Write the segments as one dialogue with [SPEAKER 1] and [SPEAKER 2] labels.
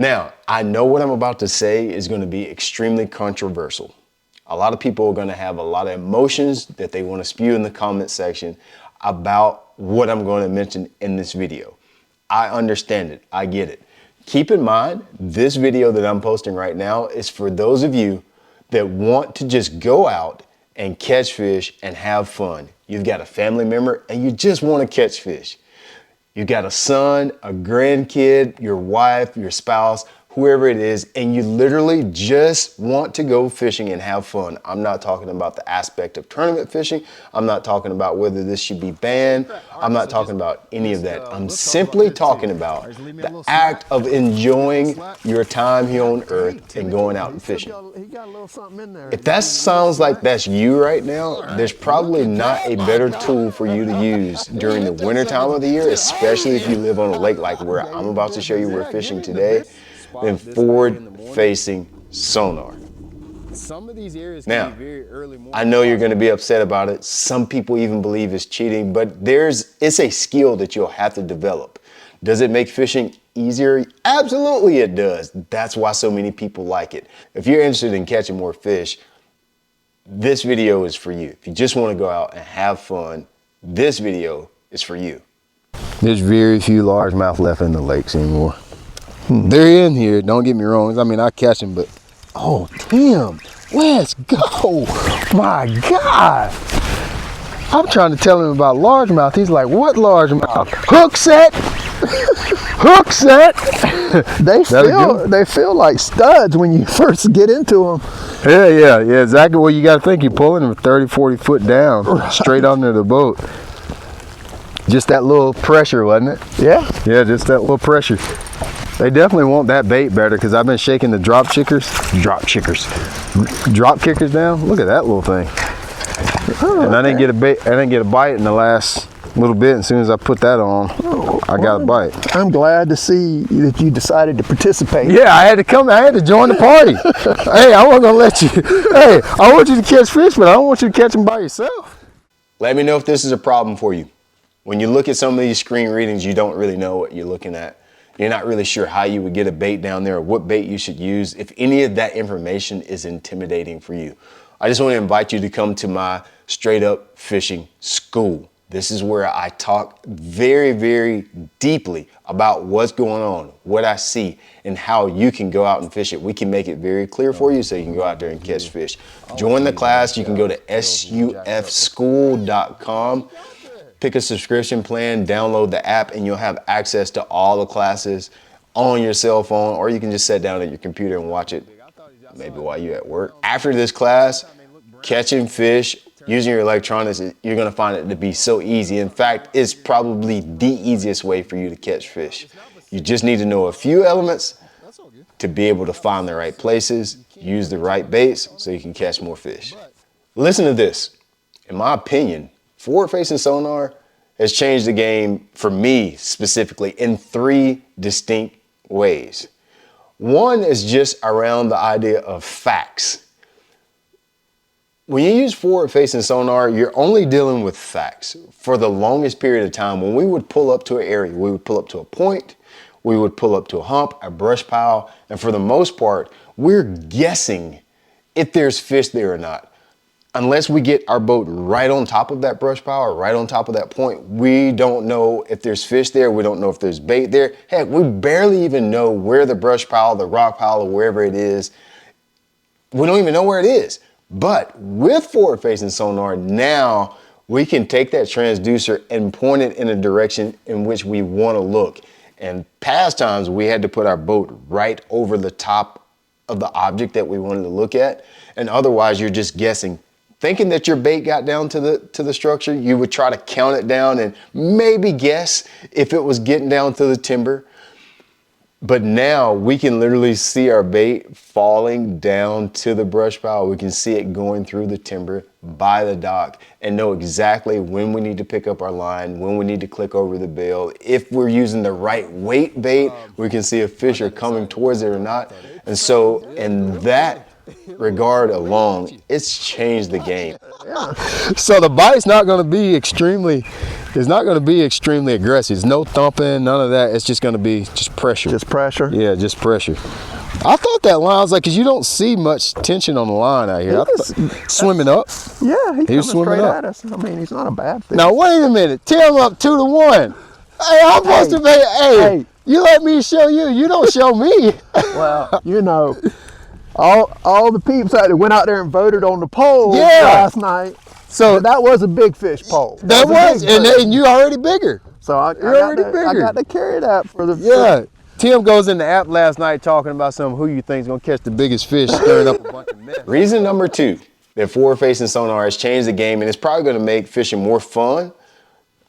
[SPEAKER 1] Now, I know what I'm about to say is going to be extremely controversial. A lot of people are going to have a lot of emotions that they want to spew in the comment section about what I'm going to mention in this video. I understand it. I get it. Keep in mind, this video that I'm posting right now is for those of you that want to just go out and catch fish and have fun. You've got a family member and you just want to catch fish. You got a son, a grandkid, your wife, your spouse, whoever it is, and you literally just want to go fishing and have fun. I'm not talking about the aspect of tournament fishing. I'm not talking about whether this should be banned. I'm not talking about any of that. I'm simply talking about the act of enjoying your time here on earth and going out and fishing. If that sounds like that's you right now, there's probably not a better tool for you to use during the winter time of the year, especially if you live on a lake like where I'm about to show you we're fishing today, than forward-facing sonar. Now, I know you're going to be upset about it. Some people even believe it's cheating, but it's a skill that you'll have to develop. Does it make fishing easier? Absolutely it does. That's why so many people like it. If you're interested in catching more fish, this video is for you. If you just want to go out and have fun, this video is for you. There's very few largemouth left in the lakes anymore. They're in here, don't get me wrong. I mean, I catch them, but oh, Tim, let's go. My God. I'm trying to tell him about largemouth. He's like, what largemouth? Hook set. Hook set. They feel like studs when you first get into them. Yeah, exactly what you got to think. You're pulling them 30, 40 foot down, right, straight under the boat. Just that little pressure, wasn't it? Yeah, just that little pressure. They definitely want that bait better because I've been shaking the drop kickers down. Look at that little thing. Oh, and I didn't get a bite in the last little bit. As soon as I put that on, I got a bite. I'm glad to see that you decided to participate. Yeah, I had to join the party. Hey, I wasn't gonna let you. Hey, I want you to catch fish, but I don't want you to catch them by yourself. Let me know if this is a problem for you. When you look at some of these screen readings, you don't really know what you're looking at. You're not really sure how you would get a bait down there or what bait you should use. If any of that information is intimidating for you, I just want to invite you to come to my straight up fishing school. This is where I talk very, very deeply about what's going on, what I see, and how you can go out and fish it. We can make it very clear for you so you can go out there and catch fish. Join the class. You can go to sufschool.com. Pick a subscription plan, download the app, and you'll have access to all the classes on your cell phone, or you can just sit down at your computer and watch it maybe while you're at work. After this class, catching fish, using your electronics, you're gonna find it to be so easy. In fact, it's probably the easiest way for you to catch fish. You just need to know a few elements to be able to find the right places, use the right baits so you can catch more fish. Listen to this. In my opinion, forward-facing sonar has changed the game for me specifically in 3 distinct ways. One is just around the idea of facts. When you use forward-facing sonar, you're only dealing with facts. For the longest period of time, when we would pull up to an area, we would pull up to a point, we would pull up to a hump, a brush pile, and for the most part, we're guessing if there's fish there or not. Unless we get our boat right on top of that brush pile or right on top of that point, we don't know if there's fish there. We don't know if there's bait there. Heck, we barely even know where the brush pile, the rock pile, or wherever it is. We don't even know where it is. But with forward-facing sonar, now we can take that transducer and point it in a direction in which we want to look. And past times, we had to put our boat right over the top of the object that we wanted to look at. And otherwise, you're just guessing. Thinking that your bait got down to the structure, you would try to count it down and maybe guess if it was getting down to the timber. But now we can literally see our bait falling down to the brush pile. We can see it going through the timber by the dock and know exactly when we need to pick up our line, when we need to click over the bail. If we're using the right weight bait, we can see if fish are coming towards it or not. And so in that regard alone, it's changed the game.
[SPEAKER 2] Yeah.
[SPEAKER 3] So the bite's not going to be extremely, it's not going to be extremely aggressive. It's no thumping, none of that. It's just going to be just pressure.
[SPEAKER 2] Just pressure?
[SPEAKER 3] Yeah, just pressure. I thought that line, I was like, because you don't see much tension on the line out here. Swimming up.
[SPEAKER 2] Yeah,
[SPEAKER 3] he was swimming
[SPEAKER 2] straight
[SPEAKER 3] up
[SPEAKER 2] at us. I mean, he's not a bad fish.
[SPEAKER 3] Now, wait a minute. Tim up 2-1. Hey, I'm supposed to be, hey, you let me show you. You don't show me.
[SPEAKER 2] Well, you know, all the peeps that went out there and voted on the poll last night. So that was a big fish poll.
[SPEAKER 3] That was, and you're already bigger.
[SPEAKER 2] So I got to carry that for the.
[SPEAKER 3] Yeah. Tim goes in the app last night talking about who you think is going to catch the biggest fish, stirring up a bunch of mess.
[SPEAKER 1] Reason number 2 that forward-facing sonar has changed the game, and it's probably going to make fishing more fun.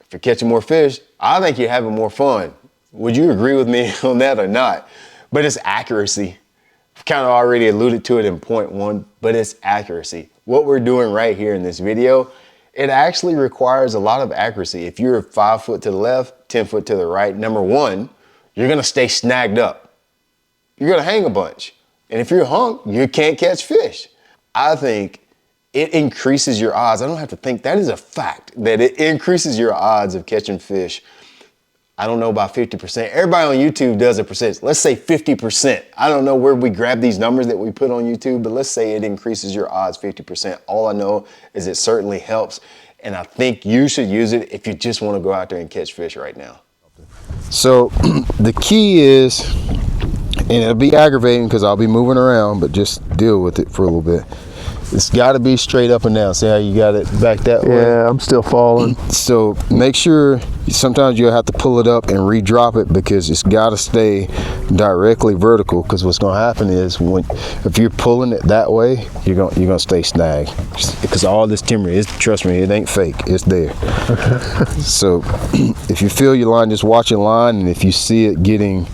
[SPEAKER 1] If you're catching more fish, I think you're having more fun. Would you agree with me on that or not? But it's accuracy. I've kind of already alluded to it in point 1, but it's accuracy. What we're doing right here in this video, it actually requires a lot of accuracy. If you're 5 foot to the left, 10 foot to the right, number 1, you're gonna stay snagged up. You're gonna hang a bunch. And if you're hung, you can't catch fish. I think it increases your odds. I don't have to think, that is a fact, that it increases your odds of catching fish. I don't know about 50%. Everybody on YouTube does a percentage. Let's say 50%. I don't know where we grab these numbers that we put on YouTube, but let's say it increases your odds 50%. All I know is it certainly helps. And I think you should use it if you just want to go out there and catch fish right now.
[SPEAKER 3] So the key is, and it'll be aggravating because I'll be moving around, but just deal with it for a little bit. It's got to be straight up and down. See how you got it back that way?
[SPEAKER 2] Yeah, I'm still falling.
[SPEAKER 3] So make sure, sometimes you'll have to pull it up and re-drop it because it's got to stay directly vertical, because what's going to happen is if you're pulling it that way, you're gonna stay snagged, because all this timber is, trust me, it ain't fake, it's there. So if you feel your line, just watch your line, and if you see it getting,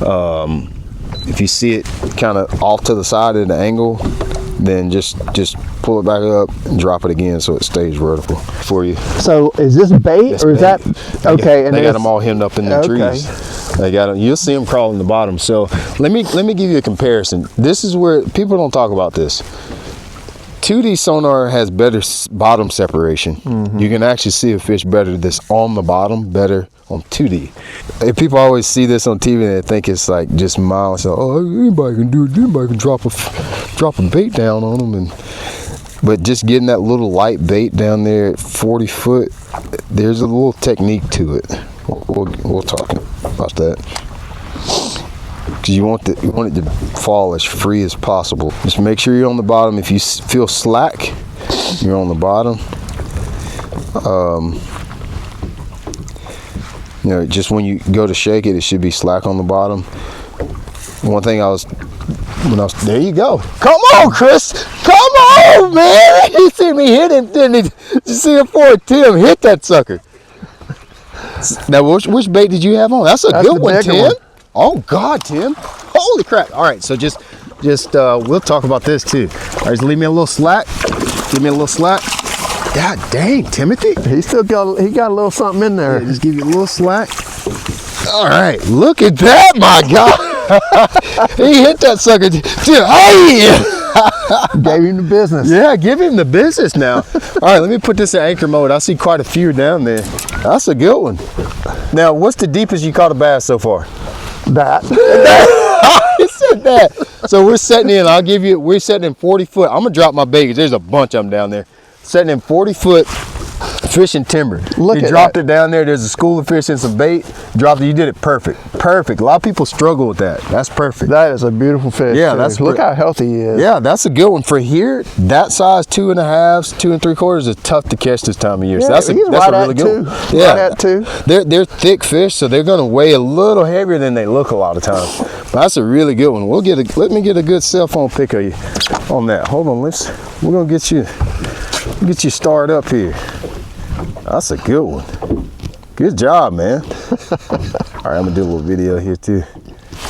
[SPEAKER 3] if you see it kind of off to the side at an angle, then just pull it back up and drop it again so it stays vertical for you.
[SPEAKER 2] So is this bait or is that okay?
[SPEAKER 3] They got them all hemmed up in the trees. They got them. You'll see them crawling the bottom. So let me give you a comparison. This is where people don't talk about this. 2D sonar has better bottom separation. Mm-hmm. You can actually see a fish better that's on the bottom, better on 2D. If people always see this on TV and they think it's like just miles, so, oh, anybody can do it. Anybody can drop a bait down on them, but just getting that little light bait down there at 40 foot, there's a little technique to it. We'll talk about that. Because you want it to fall as free as possible. Just make sure you're on the bottom. If you feel slack, you're on the bottom. You know, just when you go to shake it, it should be slack on the bottom. One thing there you go. Come on, Chris. Come on, man. You see me hit him, didn't he? You see him for it, Tim. Hit that sucker. Now, which bait did you have on? That's a good one, Tim. Oh God, Tim! Holy crap! All right, so just we'll talk about this too. All right, just leave me a little slack. Give me a little slack. God dang, Timothy!
[SPEAKER 2] He got a little something in there.
[SPEAKER 3] Yeah, just give you a little slack. All right, look at that, my God! He hit that sucker. Hey!
[SPEAKER 2] Gave him the business.
[SPEAKER 3] Yeah, give him the business now. All right, let me put this in anchor mode. I see quite a few down there. That's a good one. Now, what's the deepest you caught a bass so far?
[SPEAKER 2] That.
[SPEAKER 3] He said that. So we're setting in, we're setting in 40 foot. I'm gonna drop my bait, 'cause there's a bunch of them down there. Setting in 40 foot fishing timber.
[SPEAKER 2] Look,
[SPEAKER 3] you dropped it down there. There's a school of fish and some bait. Dropped it. You did it perfect. Perfect. A lot of people struggle with that. That's perfect.
[SPEAKER 2] That is a beautiful fish.
[SPEAKER 3] Yeah,
[SPEAKER 2] too. Look how healthy he is.
[SPEAKER 3] Yeah, that's a good one. For here, that size 2.5s, 2 3/4 is tough to catch this time of year.
[SPEAKER 2] Yeah,
[SPEAKER 3] so that's a really good one.
[SPEAKER 2] Yeah, right at 2.
[SPEAKER 3] They're thick fish, so they're gonna weigh a little heavier than they look a lot of times. But that's a really good one. Let me get a good cell phone pic of you on that. Hold on, we're gonna get you started up here. That's a good one. Good job, man. All right, I'm gonna do a little video here too.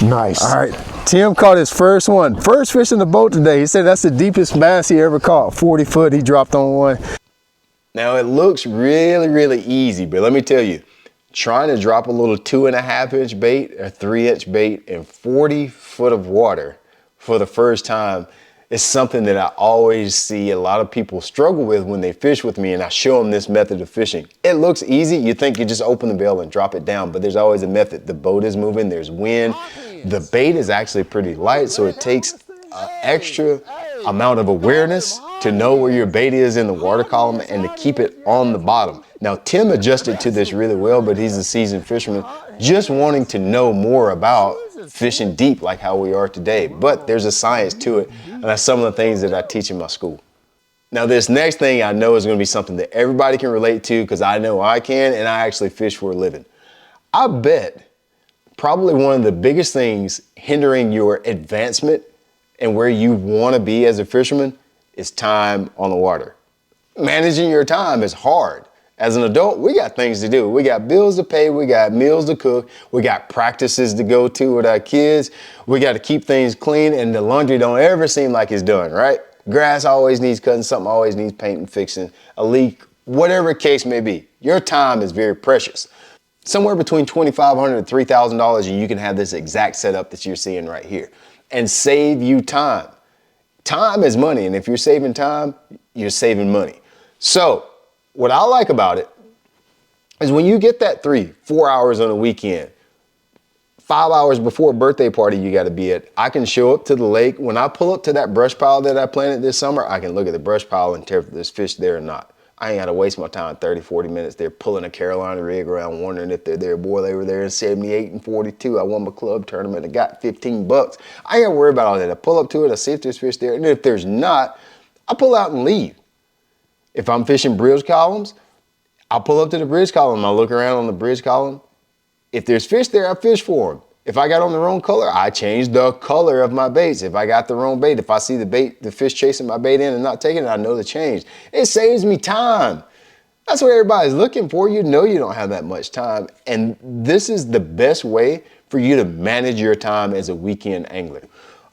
[SPEAKER 2] Nice.
[SPEAKER 3] All right, Tim caught his first one. First fish in the boat today. He said that's the deepest bass he ever caught. 40 foot, he dropped on one.
[SPEAKER 1] Now it looks really, really easy, but let me tell you, trying to drop a little 2.5-inch bait or 3-inch bait in 40 foot of water for the first time, is something that I always see a lot of people struggle with when they fish with me, and I show them this method of fishing. It looks easy. You think you just open the bail and drop it down, but there's always a method. The boat is moving, there's wind. The bait is actually pretty light, so it takes an extra amount of awareness to know where your bait is in the water column and to keep it on the bottom. Now, Tim adjusted to this really well, but he's a seasoned fisherman just wanting to know more about fishing deep like how we are today. But there's a science to it, and that's some of the things that I teach in my school. Now, this next thing I know is going to be something that everybody can relate to, because I know I can, and I actually fish for a living. I bet probably one of the biggest things hindering your advancement and where you want to be as a fisherman is time on the water. Managing your time is hard. As an adult, we got things to do. We got bills to pay, we got meals to cook, we got practices to go to with our kids, we got to keep things clean, and the laundry don't ever seem like it's done, right? Grass always needs cutting, something always needs painting, fixing, a leak, whatever the case may be. Your time is very precious. Somewhere between $2,500 and $3,000, and you can have this exact setup that you're seeing right here and save you time. Time is money, and if you're saving time, you're saving money. So what I like about it is when you get that 3-4 hours on a weekend, 5 hours before a birthday party you got to be at, I can show up to the lake. When I pull up to that brush pile that I planted this summer, I can look at the brush pile and tell if there's fish there or not. I ain't got to waste my time 30-40 minutes there pulling a Carolina rig around wondering if they're there. Boy, they were there in 78 and 42. I won my club tournament and got $15. I ain't got to worry about all that. I pull up to it, I see if there's fish there, and if there's not, I pull out and leave. If I'm fishing bridge columns, I'll pull up to the bridge column. I'll look around on the bridge column. If there's fish there, I fish for them. If I got on the wrong color, I change the color of my baits. If I got the wrong bait, if I see the fish chasing my bait in and not taking it, I know the change. It saves me time. That's what everybody's looking for. You know you don't have that much time. And this is the best way for you to manage your time as a weekend angler.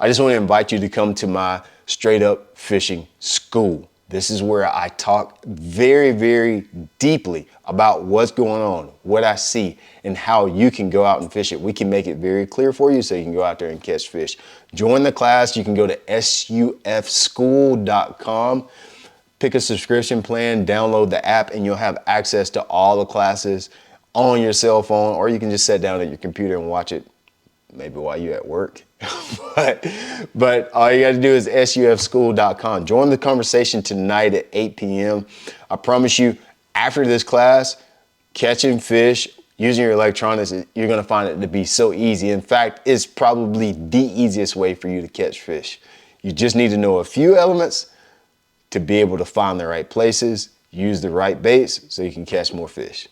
[SPEAKER 1] I just want to invite you to come to my straight up fishing school. This is where I talk very, very deeply about what's going on, what I see, and how you can go out and fish it. We can make it very clear for you so you can go out there and catch fish. Join the class. You can go to sufschool.com, pick a subscription plan, download the app, and you'll have access to all the classes on your cell phone, or you can just sit down at your computer and watch it maybe while you're at work. but all you got to do is sufschool.com. Join the conversation tonight at 8 p.m. I promise you, after this class, catching fish using your electronics, you're going to find it to be so easy. In fact, it's probably the easiest way for you to catch fish. You just need to know a few elements to be able to find the right places, use the right baits so you can catch more fish.